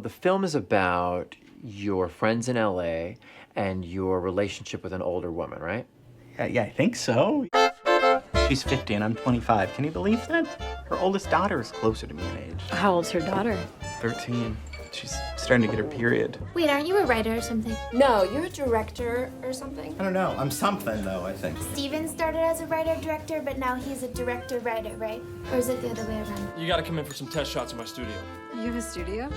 the film is about your friends in LA and your relationship with an older woman, right? Yeah, I think so. She's 50 and I'm 25. Can you believe that? Her oldest daughter is closer to me in age. How old's her daughter? 13. She's starting to get her period. Wait, aren't you a writer or something? No, you're a director or something? I don't know. I'm something, though, I think. Steven started as a writer-director, but now he's a director-writer, right? Or is it the other way around? You gotta come in for some test shots in my studio. You have a studio?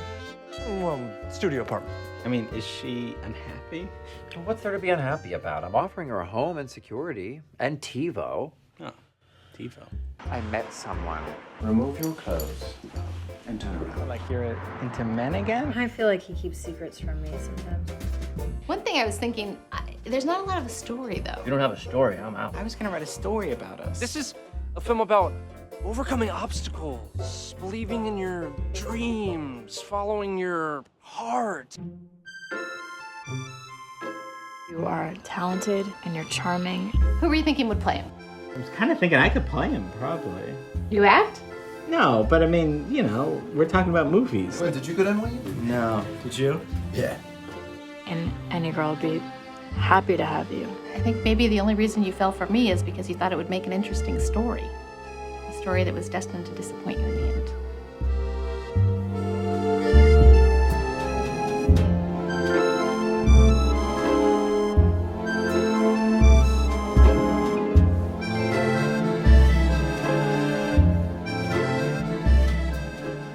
Well, studio apartment. I mean, is she unhappy? Well, what's there to be unhappy about? I'm offering her a home and security and TiVo. Oh, TiVo. I met someone. Remove your clothes and turn around. Like you're into men again? I feel like he keeps secrets from me sometimes. One thing I was thinking, there's not a lot of a story though. You don't have a story, I'm out. I was gonna write a story about us. This is a film about overcoming obstacles, believing in your dreams, following your heart. You are talented and you're charming. Who were you thinking would play him? I was kind of thinking I could play him, probably. You act? No, but I mean, you know, we're talking about movies. Wait, did you go to NYU? No. Did you? Yeah. And any girl would be happy to have you. I think maybe the only reason you fell for me is because you thought it would make an interesting story. A story that was destined to disappoint you in the end.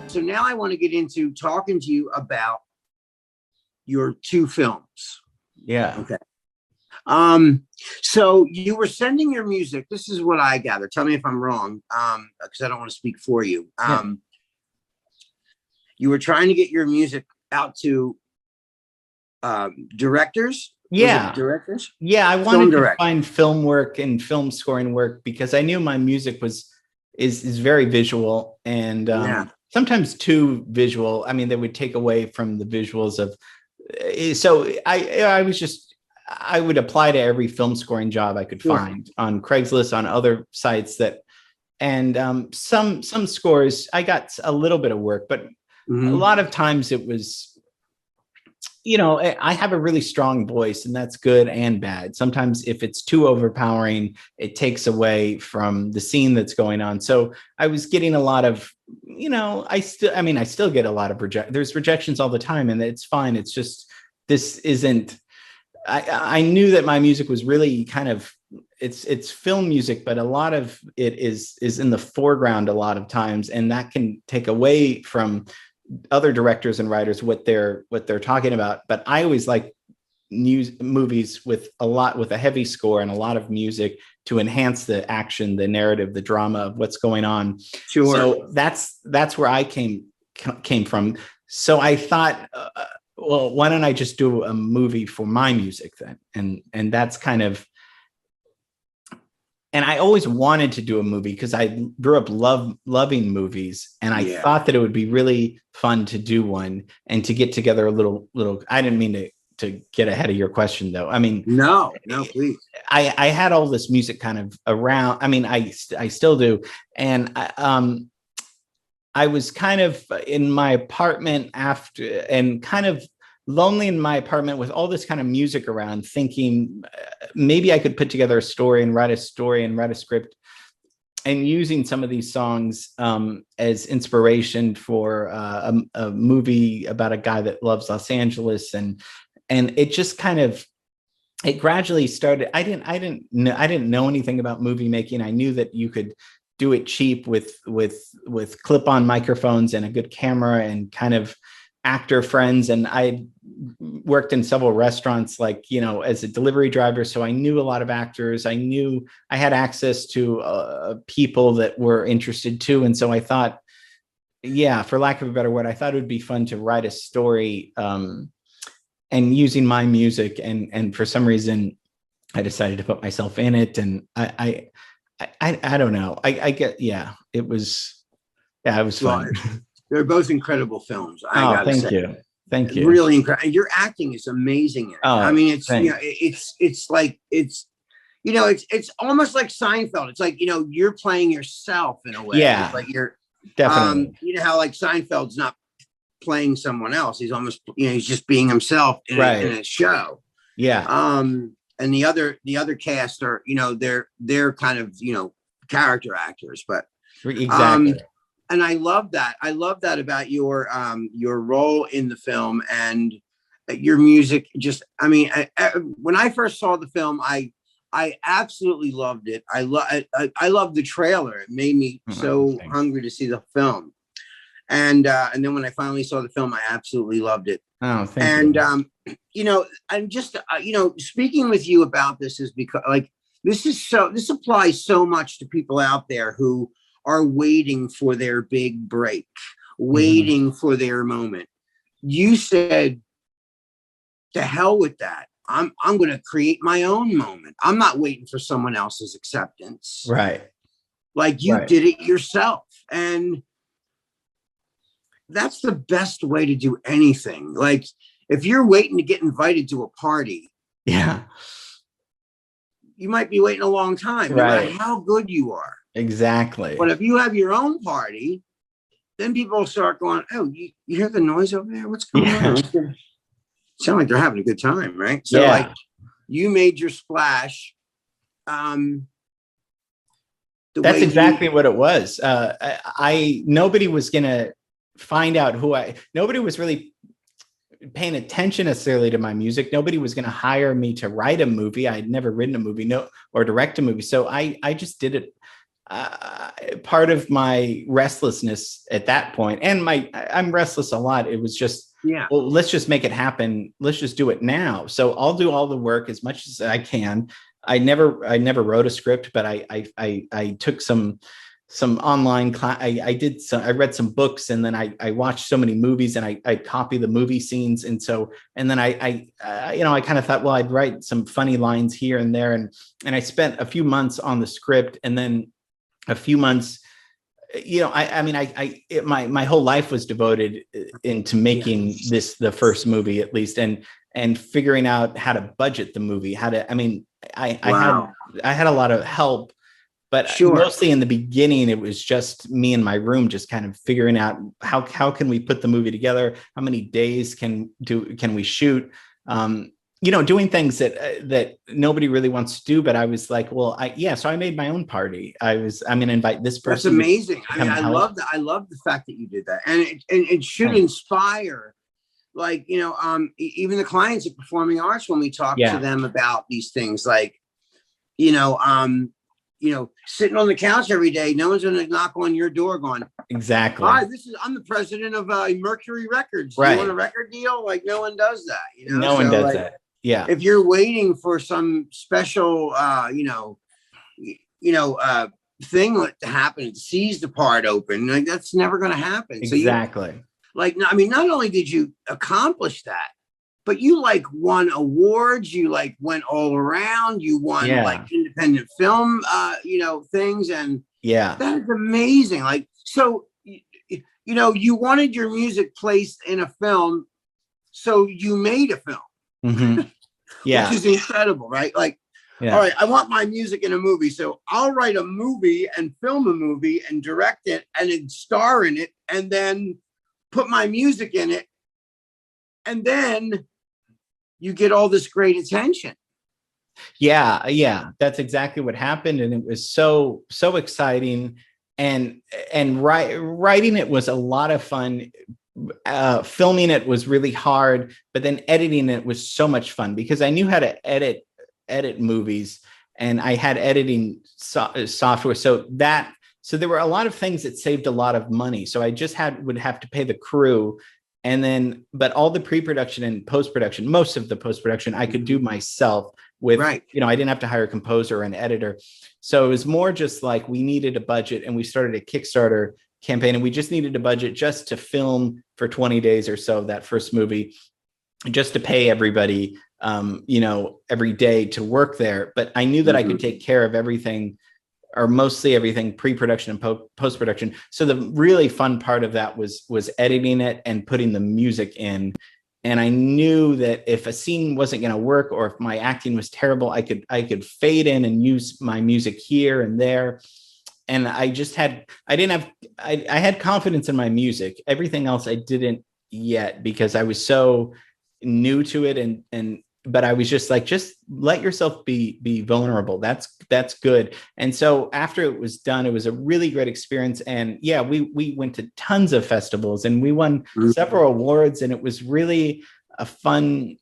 So now I want to get into talking to you about your two films. Yeah. Okay. So you were sending your music. This is what I gather. Tell me if I'm wrong, because I don't want to speak for you. You were trying to get your music out to directors. Yeah. Directors. Yeah, I wanted to find film work and film scoring work because I knew my music is very visual and sometimes too visual. I mean, they would take away from the visuals of. So I would apply to every film scoring job I could find on Craigslist, on other sites and some scores I got a little bit of work, but a lot of times it was. You know, I have a really strong voice and that's good and bad. Sometimes if it's too overpowering, it takes away from the scene that's going on. So I was getting a lot of, you know, I still get a lot of there's rejections all the time and it's fine. It's just, this isn't, I knew that my music was really kind of, it's film music, but a lot of it is in the foreground a lot of times. And that can take away from other directors and writers what they're talking about. But I always like movies with a heavy score and a lot of music to enhance the action, the narrative, the drama of what's going on. Sure. So that's where I came from. So I thought, well, why don't I just do a movie for my music then? And that's kind of. And I always wanted to do a movie because I grew up loving movies. And I thought that it would be really fun to do one and to get together a little, I didn't mean to get ahead of your question though. I mean, no, please. I had all this music kind of around. I mean, I still do. And I was kind of in my apartment after and kind of lonely in my apartment with all this kind of music around, thinking maybe I could put together a story and write a script and using some of these songs as inspiration for a movie about a guy that loves Los Angeles. And it just kind of, it gradually started. I didn't know anything about movie making. I knew that you could do it cheap with clip-on microphones and a good camera and kind of actor friends. And I worked in several restaurants, like, you know, as a delivery driver. So I knew a lot of actors. I knew I had access to people that were interested too. And so I thought, yeah, for lack of a better word, I thought it would be fun to write a story and using my music. And for some reason I decided to put myself in it. And I don't know. I get, yeah, it was fun. They're both incredible films. I gotta say. Thank you. Really incredible. Your acting is amazing in it. I mean, it's you know, it's like it's almost like Seinfeld. It's like, you know, you're playing yourself in a way. Yeah, it's like you're definitely. You know how like Seinfeld's not playing someone else. He's almost, he's just being himself in a show. Yeah. And the other cast are, they're kind of, character actors, but exactly. And I love that. I love that about your role in the film and your music. Just, when I first saw the film, I absolutely loved it. I love the trailer. It made me so hungry to see the film. And then when I finally saw the film, I absolutely loved it. Oh, thank you. I'm just, speaking with you about this is because this applies so much to people out there who are waiting for their big break, waiting for their moment. You said, to hell with that. I'm going to create my own moment. I'm not waiting for someone else's acceptance. Right. Like you did it yourself. And that's the best way to do anything. Like if you're waiting to get invited to a party, you might be waiting a long time, no matter how good you are. Exactly. But if you have your own party, then people will start going, oh, you hear the noise over there? What's going on? Sound like they're having a good time, right? So like you made your splash. That's exactly what it was. Nobody was gonna find out nobody was really paying attention necessarily to my music. Nobody was going to hire me to write a movie. I had never written a movie, or direct a movie. So I just did it. Part of my restlessness at that point, and I'm restless a lot. It was just, well, let's just make it happen. Let's just do it now. So I'll do all the work as much as I can. I never wrote a script, but I took some online class. I read some books, and then I watched so many movies, and I copy the movie scenes. And then I kind of thought, well, I'd write some funny lines here and there. And I spent a few months on the script, and then a few months, my whole life was devoted into making this, the first movie at least, and figuring out how to budget the movie, I had a lot of help. But mostly in the beginning, it was just me in my room, just kind of figuring out how can we put the movie together? How many days can we shoot? Doing things that nobody really wants to do. But I was like, well, so I made my own party. I'm going to invite this person. That's amazing. I love that. I love the fact that you did that, and it should inspire. Like, even the clients at Performing Arts, when we talk to them about these things, like, sitting on the couch every day, no one's going to knock on your door going, exactly. Hi, I'm the president of Mercury Records. Do you want a record deal? Like, no one does that. No one does that. Yeah. If you're waiting for some special, thing to happen, to seize the part open, like that's never going to happen. Exactly. So not only did you accomplish that, but you won awards, you went all around, you won independent film, things. And that is amazing. You wanted your music placed in a film. So you made a film, mm-hmm. which is incredible, right? All right, I want my music in a movie. So I'll write a movie and film a movie and direct it and then star in it and then put my music in it. And then you get all this great attention. Yeah, that's exactly what happened, and it was so exciting. And writing it was a lot of fun. Filming it was really hard, but then editing it was so much fun because I knew how to edit movies, and I had editing software. So there were a lot of things that saved a lot of money. So I just would have to pay the crew. But all the pre-production and post-production, most of the post-production I could do myself with, I didn't have to hire a composer or an editor. So it was more just like we needed a budget, and we started a Kickstarter campaign, and we just needed a budget just to film for 20 days or so, that first movie, just to pay everybody, every day to work there. But I knew that I could take care of everything, or mostly everything, pre-production and post-production. So the really fun part of that was editing it and putting the music in. And I knew that if a scene wasn't going to work, or if my acting was terrible, I could fade in and use my music here and there. And I had confidence in my music. Everything else I didn't yet because I was so new to it, but I was just like, just let yourself be vulnerable. That's good. And so after it was done, it was a really great experience. And yeah, we went to tons of festivals and we won several awards, and it was really a fun.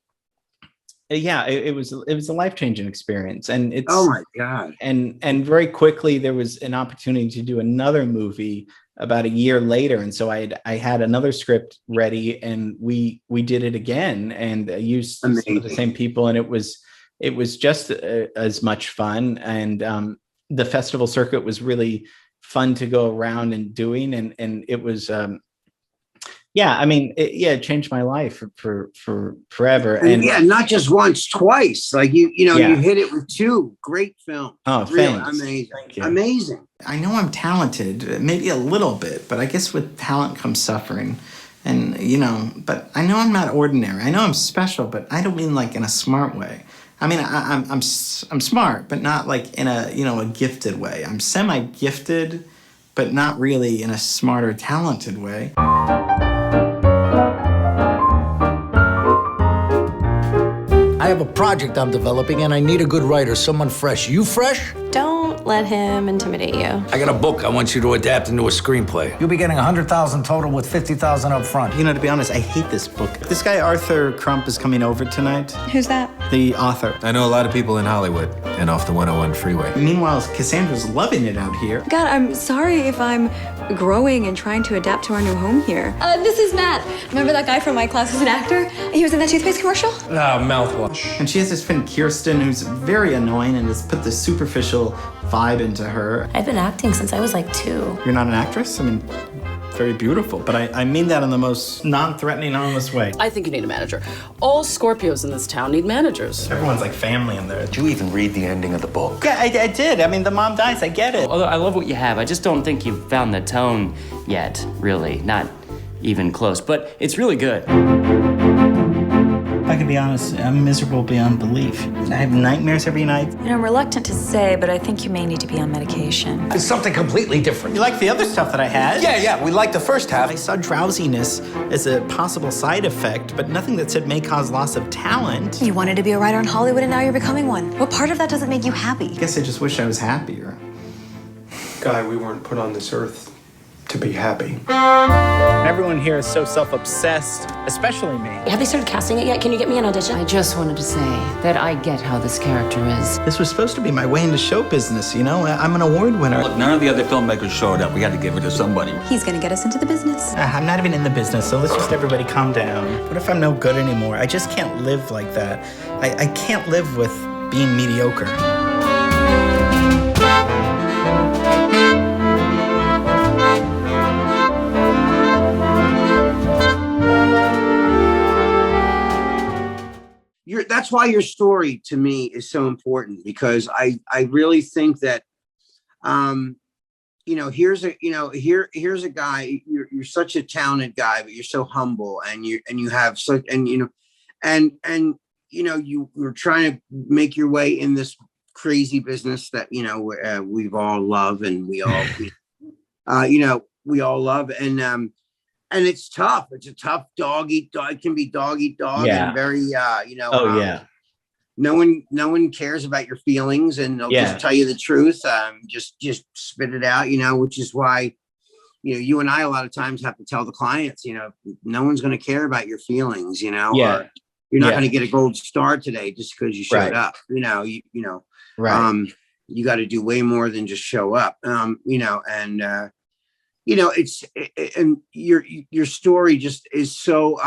Yeah, it was a life-changing experience. And it's, Oh my God. and very quickly there was an opportunity to do another movie about a year later, and so I had another script ready, and we did it again, and used some of the same people, and it was just as much fun. And the festival circuit was really fun to go around and doing, and it was yeah, I mean, it changed my life for forever. And yeah, not just once, twice. Like you Yeah. you hit it with two great films. Oh, really thanks. amazing. Thank you. Amazing. I know I'm talented, maybe a little bit, but I guess with talent comes suffering. And, but I know I'm not ordinary. I know I'm special, but I don't mean like in a smart way. I mean, I'm smart, but not like in a, a gifted way. I'm semi-gifted, but not really in a smart or talented way. I have a project I'm developing and I need a good writer, someone fresh. You fresh? Don't let him intimidate you. I got a book I want you to adapt into a screenplay. You'll be getting $100,000 total with $50,000 up front. To be honest, I hate this book. This guy, Arthur Crump, is coming over tonight. Who's that? The author. I know a lot of people in Hollywood and off the 101 freeway. Meanwhile, Cassandra's loving it out here. God, I'm sorry if I'm growing and trying to adapt to our new home here. This is Matt. Remember that guy from my class who's an actor? He was in that toothpaste commercial? Mouthwash. And she has this friend, Kirsten, who's very annoying and has put this superficial vibe into her. I've been acting since I was like 2. You're not an actress? I mean, very beautiful, but I mean that in the most non-threatening, honest way. I think you need a manager. All Scorpios in this town need managers. Everyone's like family in there. Did you even read the ending of the book? Yeah, I did. I mean, the mom dies. I get it. Although I love what you have, I just don't think you've found the tone yet, really. Not even close, but it's really good. If I can be honest, I'm miserable beyond belief. I have nightmares every night. I'm reluctant to say, but I think you may need to be on medication. It's something completely different. You like the other stuff that I had? Yeah, we liked the first half. I saw drowsiness as a possible side effect, but nothing that said may cause loss of talent. You wanted to be a writer in Hollywood and now you're becoming one. What part of that doesn't make you happy? I guess I just wish I was happier. Guy, we weren't put on this earth to be happy. Everyone here is so self-obsessed, especially me. Have they started casting it yet? Can you get me an audition? I just wanted to say that I get how this character is. This was supposed to be my way into show business, I'm an award winner. Look, none of the other filmmakers showed up. We had to give it to somebody. He's gonna get us into the business. I'm not even in the business, so let's just everybody calm down. What if I'm no good anymore? I just can't live like that. I can't live with being mediocre. That's why your story to me is so important, because I really think that here's a guy, you're such a talented guy, but you're so humble, and you have such, and you were trying to make your way in this crazy business that we've all love, and we all we all love, and it's tough. It's a tough dog eat dog. It can be dog eat dog, and very no one cares about your feelings, and they'll just tell you the truth. Just spit it out, which is why you and I a lot of times have to tell the clients, no one's going to care about your feelings, or you're not going to get a gold star today just because you showed up. You got to do way more than just show up. It's and your story just is so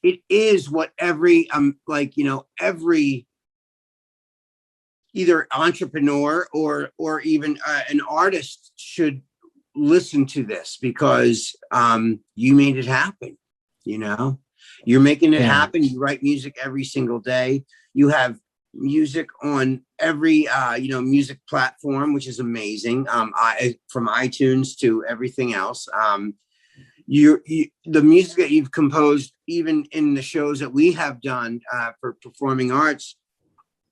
it is what every every either entrepreneur or even an artist should listen to this, because you made it happen. You're making it happen. You write music every single day. You have music on every music platform, which is amazing. From iTunes to everything else. The music that you've composed, even in the shows that we have done for performing arts,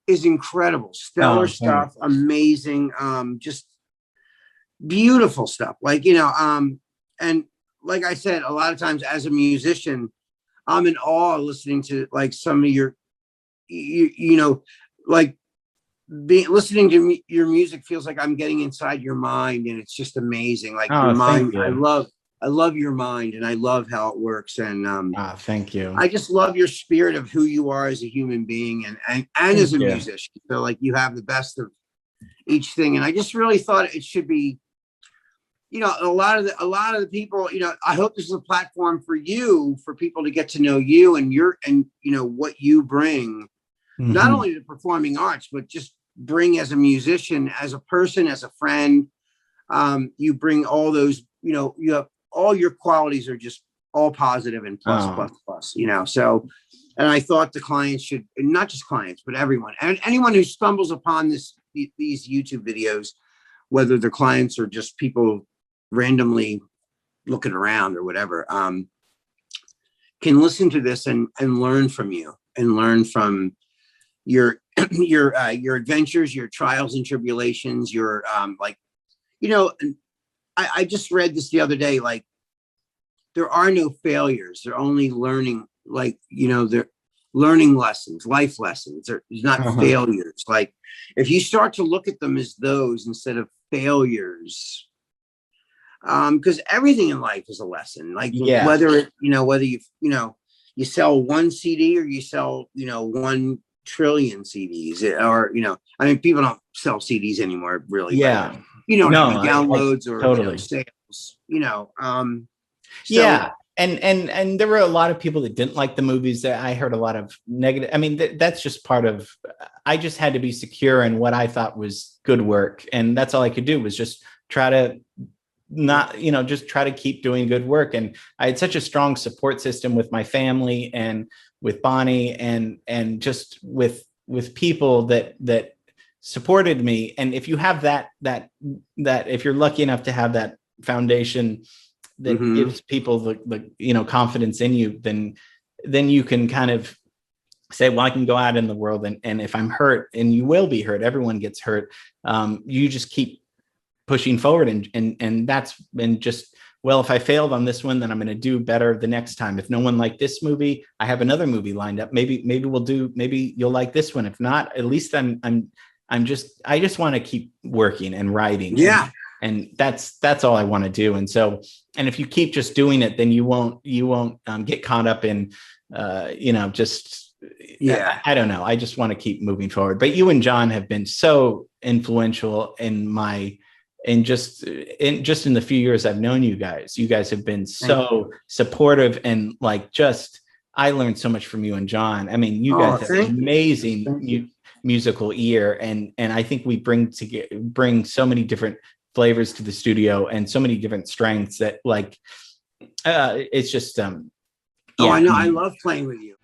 is incredible. Stellar stuff, amazing, just beautiful stuff. And like I said, a lot of times as a musician, I'm in awe listening to like some of your, you know, like listening to your music feels like I'm getting inside your mind, and it's just amazing. Like your mind, I love your mind, and I love how it works. And thank you. I just love your spirit of who you are as a human being and as a musician. So like you have the best of each thing, and I just really thought it should be, you know, a lot of the people, you know, I hope this is a platform for you, for people to get to know you and you know, what you bring, not only to performing arts, but just bring as a musician, as a person, as a friend. You bring all those, you know, you have all your qualities are just all positive and plus, you know. So, and I thought the clients should, not just clients, but everyone, and anyone who stumbles upon these YouTube videos, whether they're clients or just people randomly looking around or whatever, can listen to this and learn from you, and learn from your your adventures, your trials and tribulations, your like, you know, I just read this the other day, like there are no failures, they're only learning, like, you know, they're learning lessons, life lessons. There's not failures. Like if you start to look at them as those instead of failures, because everything in life is a lesson. Like whether it, you know, whether you know, you sell one CD or you sell, you know, 1 trillion CDs, or, you know, I mean, people don't sell CDs anymore, really. Yeah. But, you know, No, downloads or totally. you know, sales, you know. Yeah. And there were a lot of people that didn't like the movies. That I heard a lot of negative. I mean, that's just part of, I just had to be secure in what I thought was good work. And that's all I could do was just try to not, you know, just try to keep doing good work. And I had such a strong support system with my family and with Bonnie and just with people that supported me. And if you have that if you're lucky enough to have that foundation that gives people the you know, confidence in you, then you can kind of say, well, I can go out in the world and if I'm hurt, and you will be hurt, everyone gets hurt, you just keep pushing forward and that's been just, well, if I failed on this one, then I'm going to do better the next time. If no one liked this movie, I have another movie lined up. Maybe maybe you'll like this one. If not, at least I just want to keep working and writing. Yeah. And that's all I want to do. And so, and if you keep just doing it, then you won't get caught up in, you know, just, I don't know. I just want to keep moving forward. But you and John have been so influential in just in the few years I've known you guys. You guys have been so supportive, and like, just, I learned so much from you and John. I mean, you guys have an amazing musical ear, and I think we bring so many different flavors to the studio and so many different strengths that, like, it's just I know. I love playing with you.